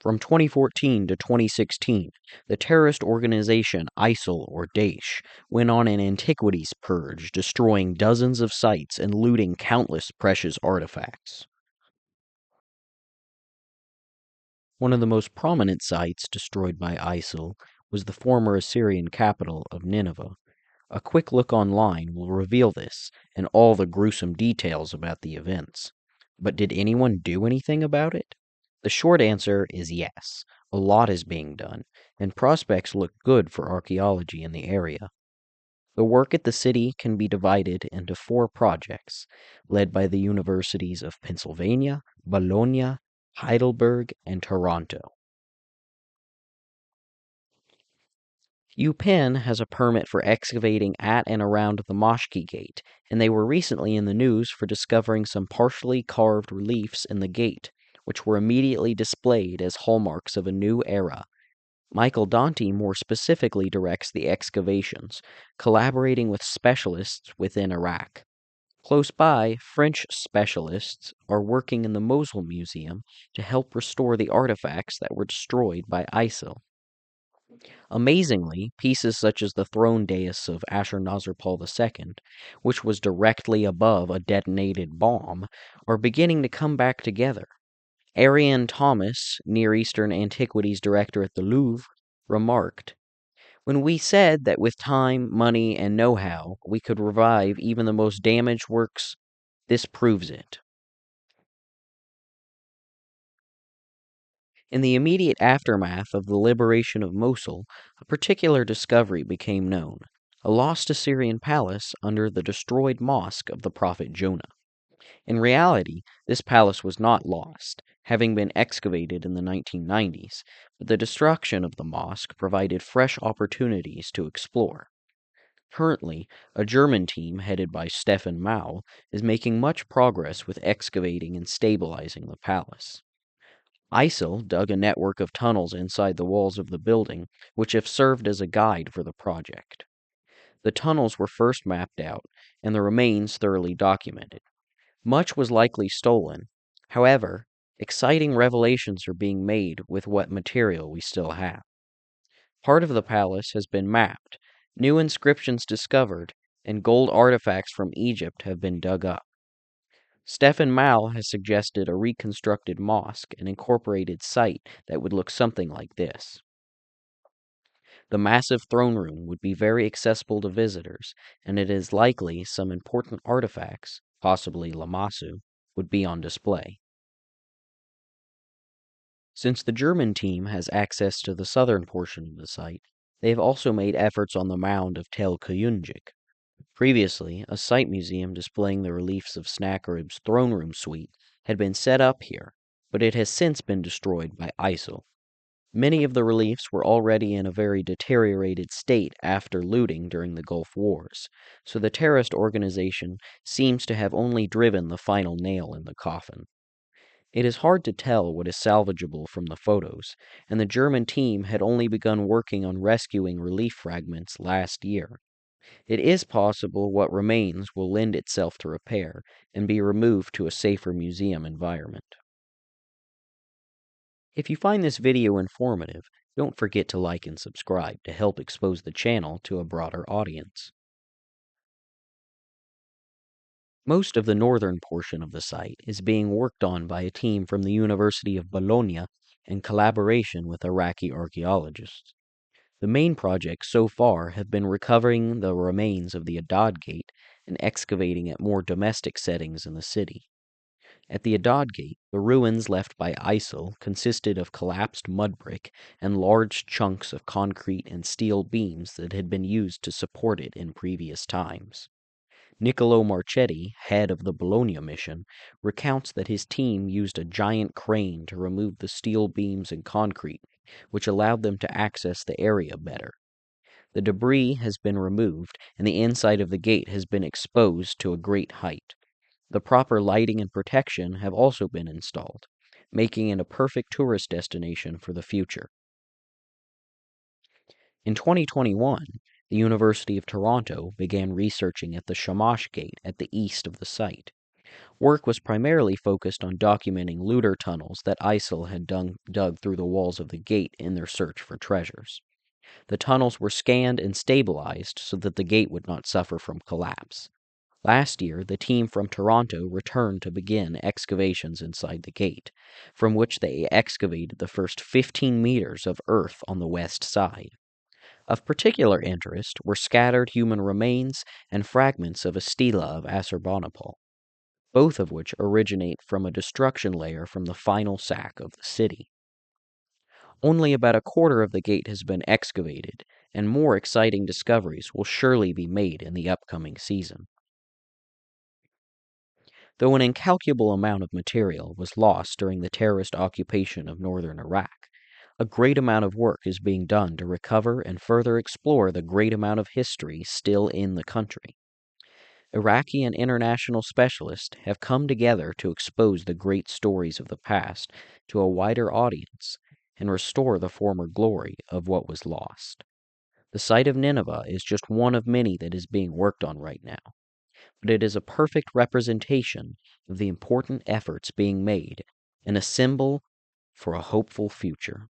From 2014 to 2016, the terrorist organization ISIL or Daesh went on an antiquities purge, destroying dozens of sites and looting countless precious artifacts. One of the most prominent sites destroyed by ISIL was the former Assyrian capital of Nineveh. A quick look online will reveal this and all the gruesome details about the events. But did anyone do anything about it? The short answer is yes. A lot is being done, and prospects look good for archaeology in the area. The work at the city can be divided into 4 projects, led by the universities of Pennsylvania, Bologna, Heidelberg, and Toronto. UPenn has a permit for excavating at and around the Moshki Gate, and they were recently in the news for discovering some partially carved reliefs in the gate, which were immediately displayed as hallmarks of a new era. Michael Dante more specifically directs the excavations, collaborating with specialists within Iraq. Close by, French specialists are working in the Mosul Museum to help restore the artifacts that were destroyed by ISIL. Amazingly, pieces such as the throne dais of Ashurnasirpal II, which was directly above a detonated bomb, are beginning to come back together. Ariane Thomas, Near Eastern Antiquities Director at the Louvre, remarked, "When we said that with time, money, and know-how, we could revive even the most damaged works, this proves it." In the immediate aftermath of the liberation of Mosul, a particular discovery became known, a lost Assyrian palace under the destroyed mosque of the prophet Jonah. In reality, this palace was not lost, having been excavated in the 1990s, but the destruction of the mosque provided fresh opportunities to explore. Currently, a German team headed by Stefan Mau is making much progress with excavating and stabilizing the palace. ISIL dug a network of tunnels inside the walls of the building, which have served as a guide for the project. The tunnels were first mapped out, and the remains thoroughly documented. Much was likely stolen. However, exciting revelations are being made with what material we still have. Part of the palace has been mapped, new inscriptions discovered, and gold artifacts from Egypt have been dug up. Stefan Mal has suggested a reconstructed mosque and incorporated site that would look something like this. The massive throne room would be very accessible to visitors, and it is likely some important artifacts, possibly Lamassu, would be on display. Since the German team has access to the southern portion of the site, they have also made efforts on the mound of Tel Kuyunjik. Previously, a site museum displaying the reliefs of Sennacherib's throne room suite had been set up here, but it has since been destroyed by ISIL. Many of the reliefs were already in a very deteriorated state after looting during the Gulf Wars, so the terrorist organization seems to have only driven the final nail in the coffin. It is hard to tell what is salvageable from the photos, and the German team had only begun working on rescuing relief fragments last year. It is possible what remains will lend itself to repair and be removed to a safer museum environment. If you find this video informative, don't forget to like and subscribe to help expose the channel to a broader audience. Most of the northern portion of the site is being worked on by a team from the University of Bologna in collaboration with Iraqi archaeologists. The main projects so far have been recovering the remains of the Adad Gate and excavating at more domestic settings in the city. At the Adad Gate, the ruins left by ISIL consisted of collapsed mud brick and large chunks of concrete and steel beams that had been used to support it in previous times. Niccolo Marchetti, head of the Bologna mission, recounts that his team used a giant crane to remove the steel beams and concrete, which allowed them to access the area better. The debris has been removed, and the inside of the gate has been exposed to a great height. The proper lighting and protection have also been installed, making it a perfect tourist destination for the future. In 2021, the University of Toronto began researching at the Shamash Gate at the east of the site. Work was primarily focused on documenting looter tunnels that ISIL had dug through the walls of the gate in their search for treasures. The tunnels were scanned and stabilized so that the gate would not suffer from collapse. Last year, the team from Toronto returned to begin excavations inside the gate, from which they excavated the first 15 meters of earth on the west side. Of particular interest were scattered human remains and fragments of a stela of Assurbanipal, both of which originate from a destruction layer from the final sack of the city. Only about a quarter of the gate has been excavated, and more exciting discoveries will surely be made in the upcoming season. Though an incalculable amount of material was lost during the terrorist occupation of northern Iraq, a great amount of work is being done to recover and further explore the great amount of history still in the country. Iraqi and international specialists have come together to expose the great stories of the past to a wider audience and restore the former glory of what was lost. The site of Nineveh is just one of many that is being worked on right now, but it is a perfect representation of the important efforts being made and a symbol for a hopeful future.